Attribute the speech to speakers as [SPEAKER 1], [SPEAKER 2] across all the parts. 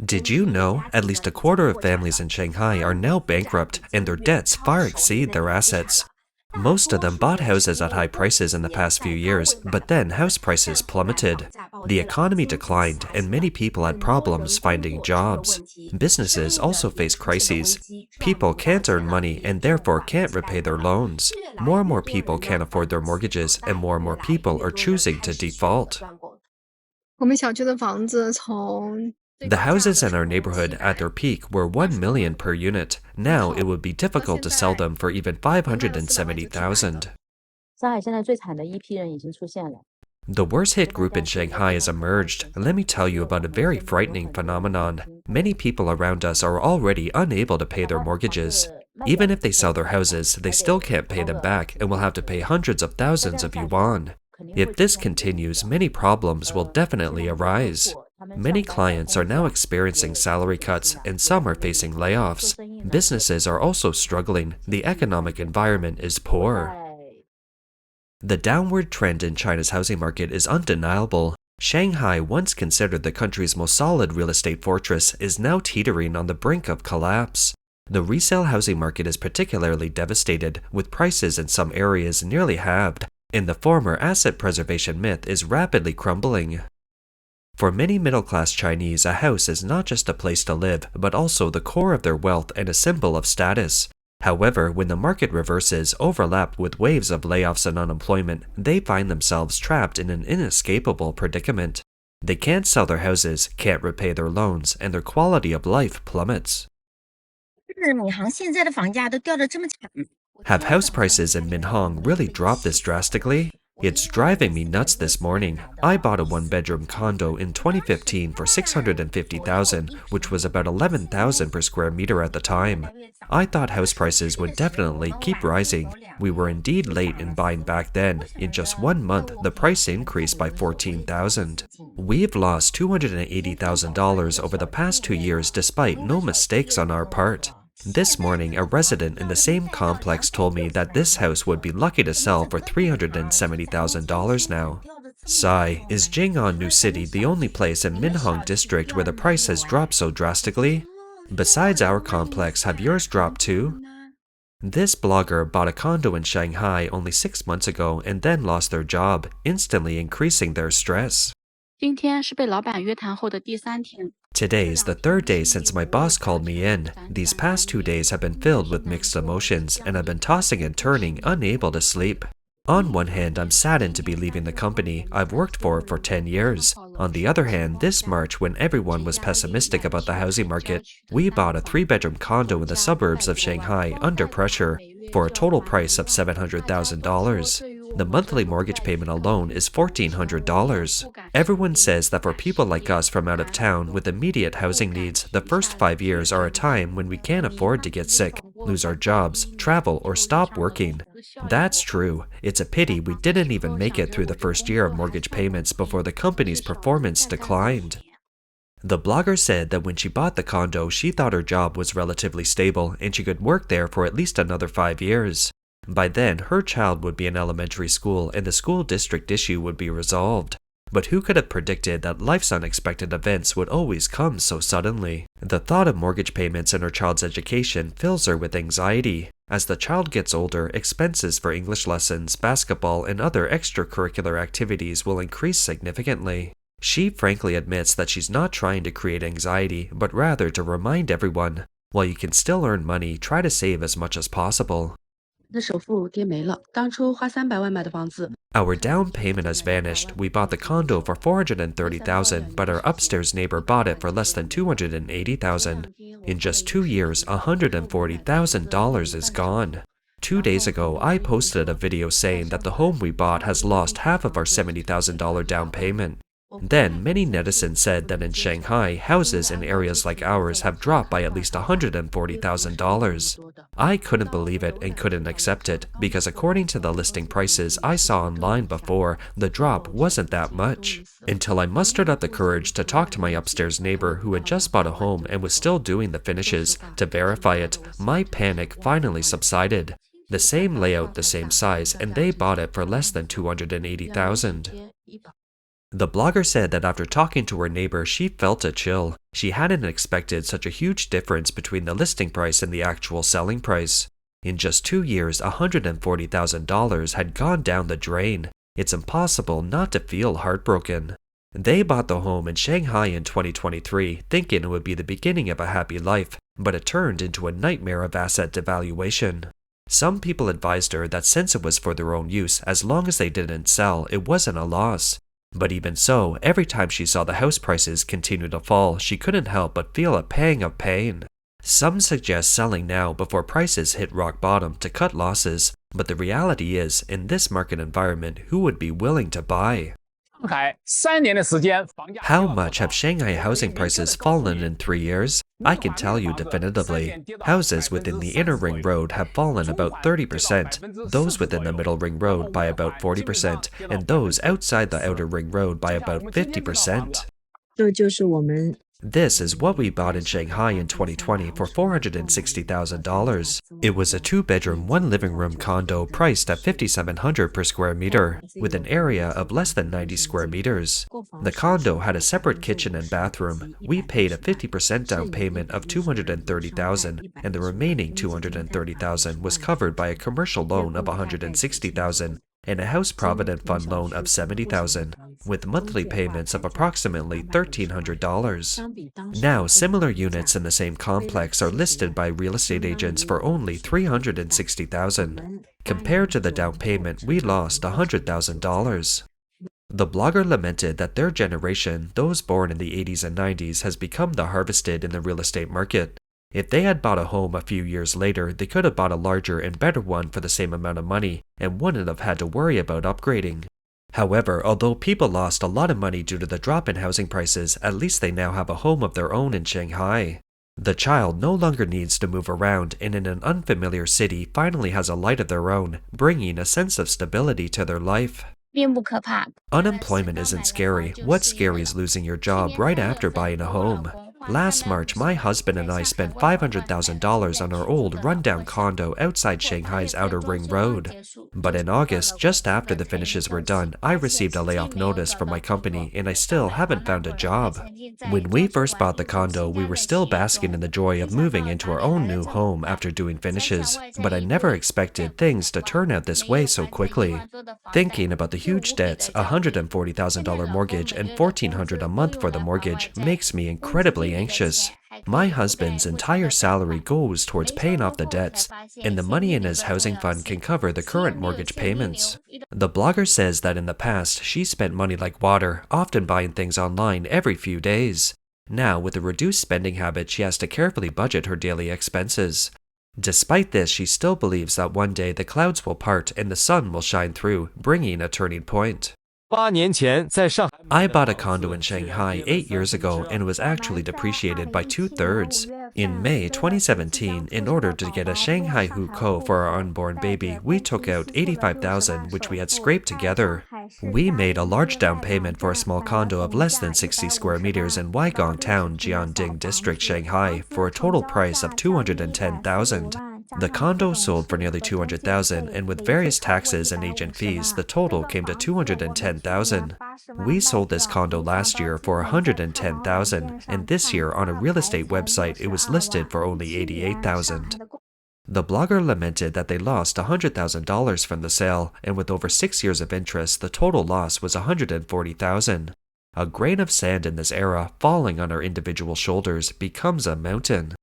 [SPEAKER 1] Did you know at least a quarter of families in Shanghai are now bankrupt and their debts far exceed their assets? Most of them bought houses at high prices in the past few years, but then house prices plummeted. The economy declined and many people had problems finding jobs. Businesses also face crises. People can't earn money and therefore can't repay their loans. More and more people can't afford their mortgages and more people are choosing to default.
[SPEAKER 2] 我们小区的房子从
[SPEAKER 1] The houses in our neighborhood at their peak were 1 million per unit. Now it would be difficult to sell them for even 570,000.
[SPEAKER 3] 上海现在最惨的一批人已经出现了。
[SPEAKER 1] The worst hit group in Shanghai has emerged. Let me tell you about a very frightening phenomenon. Many people around us are already unable to pay their mortgages. Even if they sell their houses, they still can't pay them back and will have to pay hundreds of thousands of yuan. If this continues, many problems will definitely arise. Many clients are now experiencing salary cuts and some are facing layoffs. Businesses are also struggling. The economic environment is poor. The downward trend in China's housing market is undeniable. Shanghai, once considered the country's most solid real estate fortress, is now teetering on the brink of collapse. The resale housing market is particularly devastated, with prices in some areas nearly halved, and the former asset preservation myth is rapidly crumbling. For many middle-class Chinese, a house is not just a place to live, but also the core of their wealth and a symbol of status. However, when the market reverses, overlapped with waves of layoffs and unemployment, they find themselves trapped in an inescapable predicament. They can't sell their houses, can't repay their loans, and their quality of life plummets. Have house prices in Minhang really dropped this drastically? It's driving me nuts this morning. I bought a one-bedroom condo in 2015 for 650,000, which was about 11,000 per square meter at the time. I thought house prices would definitely keep rising. We were indeed late in buying back then. In just 1 month, the price increased by 14,000. We've lost $280,000 over the past 2 years despite no mistakes on our part. This morning, a resident in the same complex told me that this house would be lucky to sell for $370,000 now. Sigh, is Jing'an New City the only place in Minhang district where the price has dropped so drastically? Besides our complex, have yours dropped too? This blogger bought a condo in Shanghai only 6 months ago and then lost their job, instantly increasing their stress.
[SPEAKER 3] 今天是被老板约谈后的第3天。
[SPEAKER 1] Today is the 3rd day since my boss called me in. These past 2 days have been filled with mixed emotions, and I've been tossing and turning, unable to sleep. On one hand, I'm saddened to be leaving the company I've worked for 10 years. On the other hand, this March, when everyone was pessimistic about the housing market, we bought a 3-bedroom condo in the suburbs of Shanghai under pressure for a total price of $700,000. The monthly mortgage payment alone is $1,400. Everyone says that for people like us from out of town with immediate housing needs, the first 5 years are a time when we can't afford to get sick, lose our jobs, travel, or stop working. That's true. It's a pity we didn't even make it through the first year of mortgage payments before the company's performance declined. The blogger said that when she bought the condo, she thought her job was relatively stable and she could work there for at least another 5 years. By then, her child would be in elementary school and the school district issue would be resolved. But who could have predicted that life's unexpected events would always come so suddenly? The thought of mortgage payments and her child's education fills her with anxiety. As the child gets older, expenses for English lessons, basketball, and other extracurricular activities will increase significantly. She frankly admits that she's not trying to create anxiety, but rather to remind everyone, while you can still earn money, try to save as much as possible.
[SPEAKER 3] 这首付跌没了，当初花300万买的房子。
[SPEAKER 1] Our down payment has vanished. We bought the condo for $430,000, but our upstairs neighbor bought it for less than $280,000. In just 2 years, $140,000 is gone. 2 days ago, I posted a video saying that the home we bought has lost half of our $70,000 down payment. Then, many netizens said that in Shanghai, houses in areas like ours have dropped by at least $140,000. I couldn't believe it and couldn't accept it, because according to the listing prices I saw online before, the drop wasn't that much. Until I mustered up the courage to talk to my upstairs neighbor who had just bought a home and was still doing the finishes, to verify it, my panic finally subsided. The same layout, the same size, and they bought it for less than $280,000. The blogger said that after talking to her neighbor, she felt a chill. She hadn't expected such a huge difference between the listing price and the actual selling price. In just 2 years, $140,000 had gone down the drain. It's impossible not to feel heartbroken. They bought the home in Shanghai in 2023, thinking it would be the beginning of a happy life, but it turned into a nightmare of asset devaluation. Some people advised her that since it was for their own use, as long as they didn't sell, it wasn't a loss. But even so, every time she saw the house prices continue to fall, she couldn't help but feel a pang of pain. Some suggest selling now before prices hit rock bottom to cut losses, but the reality is, in this market environment, who would be willing to buy? How much have Shanghai housing prices fallen in 3 years? I can tell you definitively. Houses within the inner ring road have fallen about 30%, those within the middle ring road by about 40%, and those outside the outer ring road by about 50%.
[SPEAKER 4] 这就是我们
[SPEAKER 1] This is what we bought in Shanghai in 2020 for $460,000. It was a 2-bedroom, 1-living-room condo priced at $5,700 per square meter, with an area of less than 90 square meters. The condo had a separate kitchen and bathroom. We paid a 50% down payment of $230,000, and the remaining $230,000 was covered by a commercial loan of $160,000 and a House Provident Fund loan of $70,000, with monthly payments of approximately $1,300. Now, similar units in the same complex are listed by real estate agents for only $360,000. Compared to the down payment, we lost $100,000. The blogger lamented that their generation, those born in the 80s and 90s, has become the harvested in the real estate market. If they had bought a home a few years later, they could have bought a larger and better one for the same amount of money and wouldn't have had to worry about upgrading. However, although people lost a lot of money due to the drop in housing prices, at least they now have a home of their own in Shanghai. The child no longer needs to move around and in an unfamiliar city finally has a light of their own, bringing a sense of stability to their life.
[SPEAKER 5] 并不可怕。
[SPEAKER 1] Unemployment isn't scary. What's scary is losing your job right after buying a home. Last March, my husband and I spent $500,000 on our old rundown condo outside Shanghai's Outer Ring Road. But in August, just after the finishes were done, I received a layoff notice from my company and I still haven't found a job. When we first bought the condo, we were still basking in the joy of moving into our own new home after doing finishes, but I never expected things to turn out this way so quickly. Thinking about the huge debts, a $140,000 mortgage and $1,400 a month for the mortgage makes me incredibly anxious. My husband's entire salary goes towards paying off the debts, and the money in his housing fund can cover the current mortgage payments. The blogger says that in the past, she spent money like water, often buying things online every few days. Now, with a reduced spending habit, she has to carefully budget her daily expenses. Despite this, she still believes that one day the clouds will part and the sun will shine through, bringing a turning point.
[SPEAKER 6] 8年前在上海
[SPEAKER 1] I bought a condo in Shanghai 8 years ago and it was actually depreciated by 2/3. In May 2017, in order to get a Shanghai hukou for our unborn baby, we took out $85,000, which we had scraped together. We made a large down payment for a small condo of less than 60 square meters in Weigong Town, Jianding District, Shanghai, for a total price of $210,000. The condo sold for nearly $200,000, and with various taxes and agent fees, the total came to $210,000. We sold this condo last year for $110,000, and this year on a real estate website it was listed for only $88,000. The blogger lamented that they lost $100,000 from the sale, and with over 6 years of interest, the total loss was $140,000. A grain of sand in this era, falling on our individual shoulders, becomes a mountain.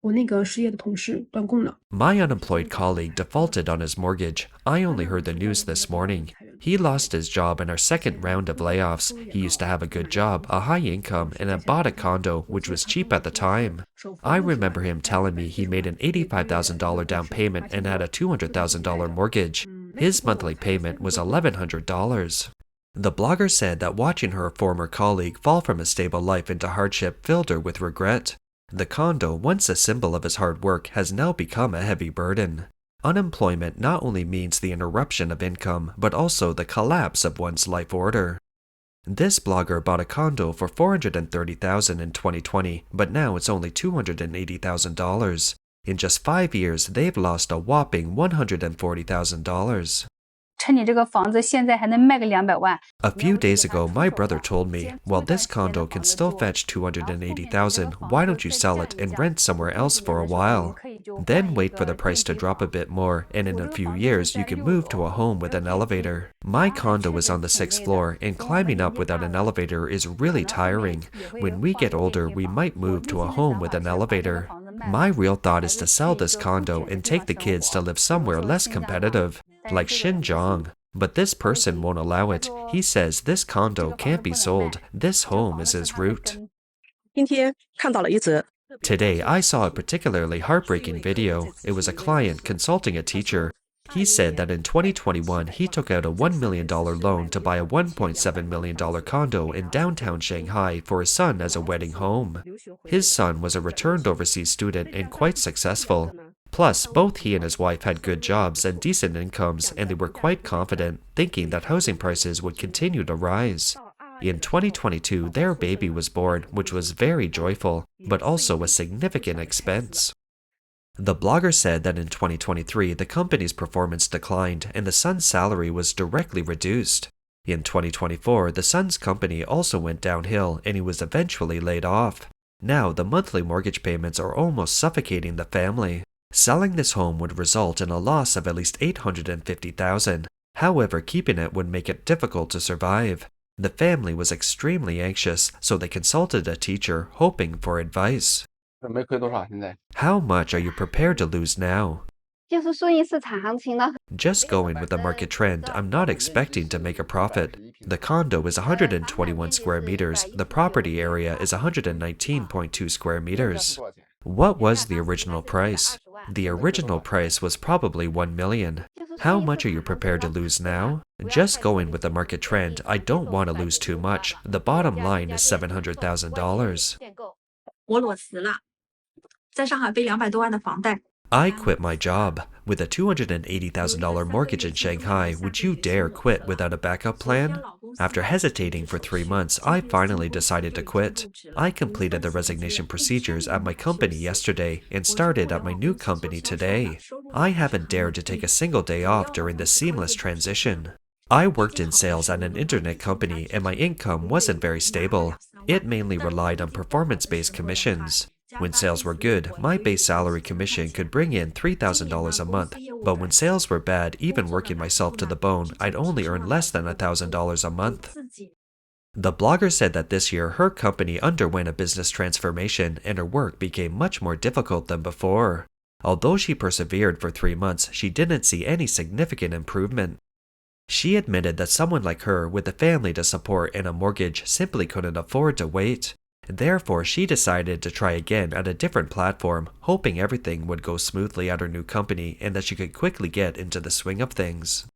[SPEAKER 3] 我那个失业的同事断供了。
[SPEAKER 1] My unemployed colleague defaulted on his mortgage. I only heard the news this morning. He lost his job in our second round of layoffs. He used to have a good job, a high income, and had bought a condo, which was cheap at the time. I remember him telling me he made an $85,000 down payment and had a $200,000 mortgage. His monthly payment was $1,100. The blogger said that watching her former colleague fall from a stable life into hardship filled her with regret. The condo, once a symbol of his hard work, has now become a heavy burden. Unemployment not only means the interruption of income, but also the collapse of one's life order. This blogger bought a condo for $430,000 in 2020, but now it's only $280,000. In just 5 years, they've lost a whopping $140,000.
[SPEAKER 5] 趁你这个房子现在还能卖个200万。
[SPEAKER 1] A few days ago, my brother told me, while this condo can still fetch 280,000, why don't you sell it and rent somewhere else for a while? Then wait for the price to drop a bit more, and in a few years you can move to a home with an elevator. My condo is on the 6th floor, and climbing up without an elevator is really tiring. When we get older, we might move to a home with an elevator. My real thought is to sell this condo and take the kids to live somewhere less competitive, like Xinjiang. But this person won't allow it. He says this condo can't be sold. This home is his root.
[SPEAKER 4] 今天看到了一则
[SPEAKER 1] Today, I saw a particularly heartbreaking video. It was a client consulting a teacher. He said that in 2021, he took out a $1 million loan to buy a $1.7 million condo in downtown Shanghai for his son as a wedding home. His son was a returned overseas student and quite successful. Plus, both he and his wife had good jobs and decent incomes, and they were quite confident, thinking that housing prices would continue to rise. In 2022, their baby was born, which was very joyful, but also a significant expense. The blogger said that in 2023, the company's performance declined and the son's salary was directly reduced. In 2024, the son's company also went downhill and he was eventually laid off. Now, the monthly mortgage payments are almost suffocating the family. Selling this home would result in a loss of at least $850,000. However, keeping it would make it difficult to survive. The family was extremely anxious, so they consulted a teacher, hoping for advice.
[SPEAKER 6] 准备亏多少？现在
[SPEAKER 1] How much are you prepared to lose now?
[SPEAKER 5] 就是顺应市场行情的。
[SPEAKER 1] Just going with the market trend, I'm not expecting to make a profit. The condo is 121 square meters. The property area is 119.2 square meters. What was the original price? The original price was probably $1 million. How much are you prepared to lose now? Just going with the market trend, I don't want to lose too much. The bottom line is $700,000.
[SPEAKER 3] 我裸辞了，在上海背200多万的房贷。
[SPEAKER 1] I quit my job. With a $280,000 mortgage in Shanghai, would you dare quit without a backup plan? After hesitating for 3 months, I finally decided to quit. I completed the resignation procedures at my company yesterday and started at my new company today. I haven't dared to take a single day off during this seamless transition. I worked in sales at an internet company and my income wasn't very stable. It mainly relied on performance-based commissions. When sales were good, my base salary commission could bring in $3,000 a month, but when sales were bad, even working myself to the bone, I'd only earn less than $1,000 a month. The blogger said that this year her company underwent a business transformation and her work became much more difficult than before. Although she persevered for 3 months, she didn't see any significant improvement. She admitted that someone like her with a family to support and a mortgage simply couldn't afford to wait. Therefore, she decided to try again at a different platform, hoping everything would go smoothly at her new company and that she could quickly get into the swing of things.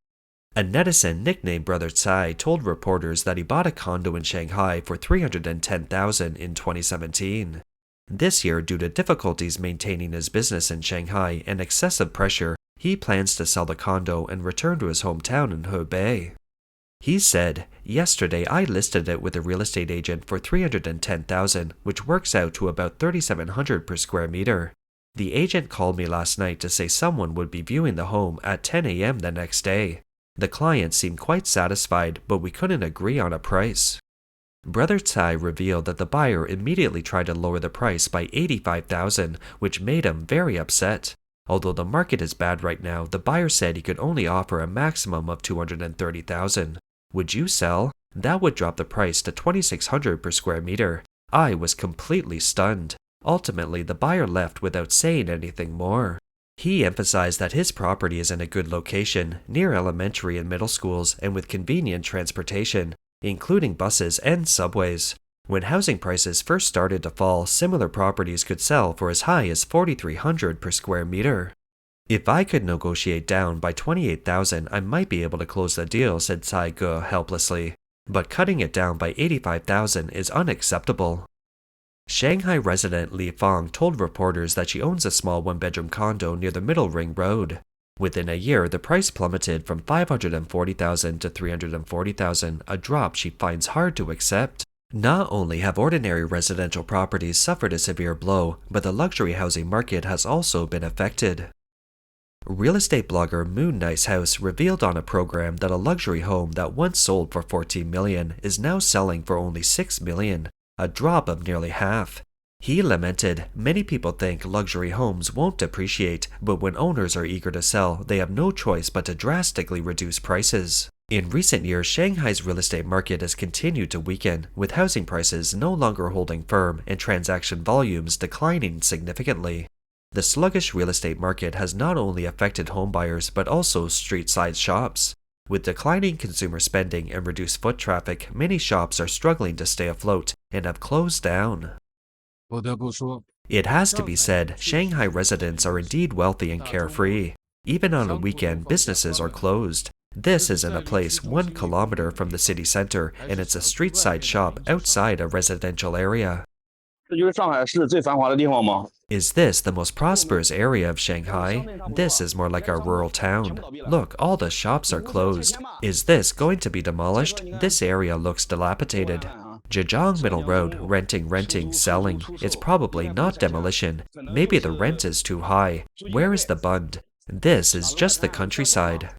[SPEAKER 1] A netizen nicknamed Brother Tsai told reporters that he bought a condo in Shanghai for $310,000 in 2017. This year, due to difficulties maintaining his business in Shanghai and excessive pressure, he plans to sell the condo and return to his hometown in Hebei. He said, "Yesterday I listed it with a real estate agent for $310,000, which works out to about $3,700 per square meter. The agent called me last night to say someone would be viewing the home at 10 a.m. the next day. The client seemed quite satisfied, but we couldn't agree on a price." Brother Tsai revealed that the buyer immediately tried to lower the price by $85,000, which made him very upset. Although the market is bad right now, the buyer said he could only offer a maximum of $230,000. Would you sell? That would drop the price to $2,600 per square meter. I was completely stunned. Ultimately, the buyer left without saying anything more. He emphasized that his property is in a good location, near elementary and middle schools, and with convenient transportation, including buses and subways. When housing prices first started to fall, similar properties could sell for as high as $4,300 per square meter. "If I could negotiate down by $28,000, I might be able to close the deal," said Tsai Ge helplessly. But cutting it down by $85,000 is unacceptable. Shanghai resident Li Fang told reporters that she owns a small one-bedroom condo near the Middle Ring Road. Within a year, the price plummeted from $540,000 to $340,000, a drop she finds hard to accept. Not only have ordinary residential properties suffered a severe blow, but the luxury housing market has also been affected. Real estate blogger Moon Nice House revealed on a program that a luxury home that once sold for $14 million is now selling for only $6 million, a drop of nearly half. He lamented, "Many people think luxury homes won't depreciate, but when owners are eager to sell, they have no choice but to drastically reduce prices." In recent years, Shanghai's real estate market has continued to weaken, with housing prices no longer holding firm and transaction volumes declining significantly. The sluggish real estate market has not only affected homebuyers but also street-side shops. With declining consumer spending and reduced foot traffic, many shops are struggling to stay afloat and have closed down. It has to be said, Shanghai residents are indeed wealthy and carefree. Even on a weekend, businesses are closed. This is in a place 1 kilometer from the city center, and it's a street-side shop outside a residential area. Is this the most prosperous area of Shanghai? This is more like a rural town. Look, all the shops are closed. Is this going to be demolished? This area looks dilapidated. Zhejiang Middle Road, renting, selling. It's probably not demolition. Maybe the rent is too high. Where is the bund? This is just the countryside.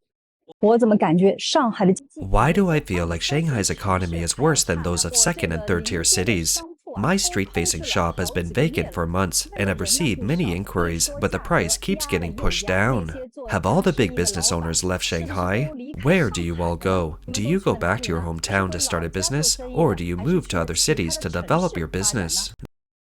[SPEAKER 1] Why do I feel like Shanghai's economy is worse than those of second and third tier cities? My street-facing shop has been vacant for months, and I've received many inquiries, but the price keeps getting pushed down. Have all the big business owners left Shanghai? Where do you all go? Do you go back to your hometown to start a business, or do you move to other cities to develop your business?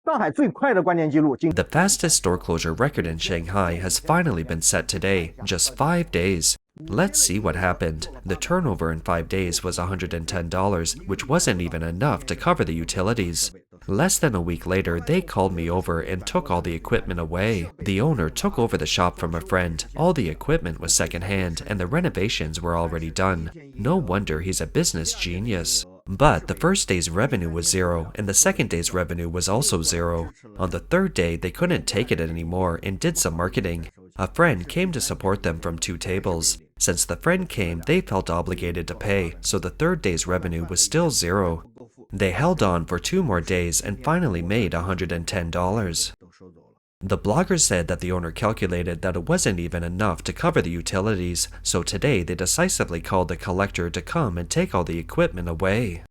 [SPEAKER 1] The fastest store closure record in Shanghai has finally been set today, just 5 days. Let's see what happened. The turnover in 5 days was $110, which wasn't even enough to cover the utilities. Less than a week later, they called me over and took all the equipment away. The owner took over the shop from a friend. All the equipment was secondhand, and the renovations were already done. No wonder he's a business genius. But the first day's revenue was zero, and the second day's revenue was also zero. On the third day, they couldn't take it anymore and did some marketing. A friend came to support them from 2 tables. Since the friend came, they felt obligated to pay, so the third day's revenue was still zero. They held on for 2 more days and finally made $110. The blogger said that the owner calculated that it wasn't even enough to cover the utilities, so today they decisively called the collector to come and take all the equipment away.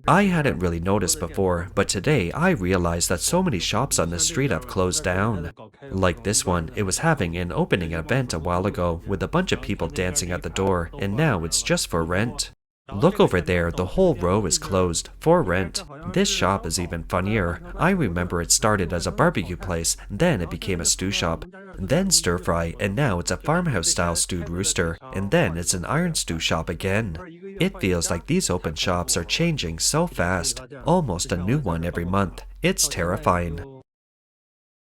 [SPEAKER 1] I hadn't really noticed before, but today I realized that so many shops on the street have closed down. Like this one, it was having an opening event a while ago with a bunch of people dancing at the door, and now it's just for rent. Look over there, the whole row is closed, for rent. This shop is even funnier. I remember it started as a barbecue place, then it became a stew shop, then stir fry, and now it's a farmhouse-style stewed rooster, and then it's an iron stew shop again. It feels like these open shops are changing so fast, almost a new one every month. It's terrifying.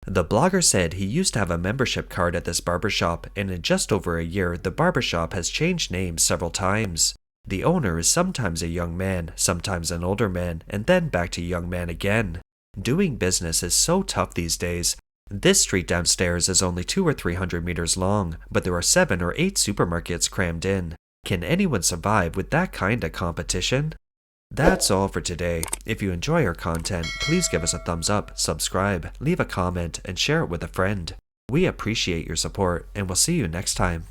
[SPEAKER 1] The blogger said he used to have a membership card at this barbershop, and in just over a year, the barbershop has changed names several times. The owner is sometimes a young man, sometimes an older man, and then back to young man again. Doing business is so tough these days. This street downstairs is only 200 or 300 meters long, but there are 7 or 8 supermarkets crammed in. Can anyone survive with that kind of competition? That's all for today. If you enjoy our content, please give us a thumbs up, subscribe, leave a comment, and share it with a friend. We appreciate your support, and we'll see you next time.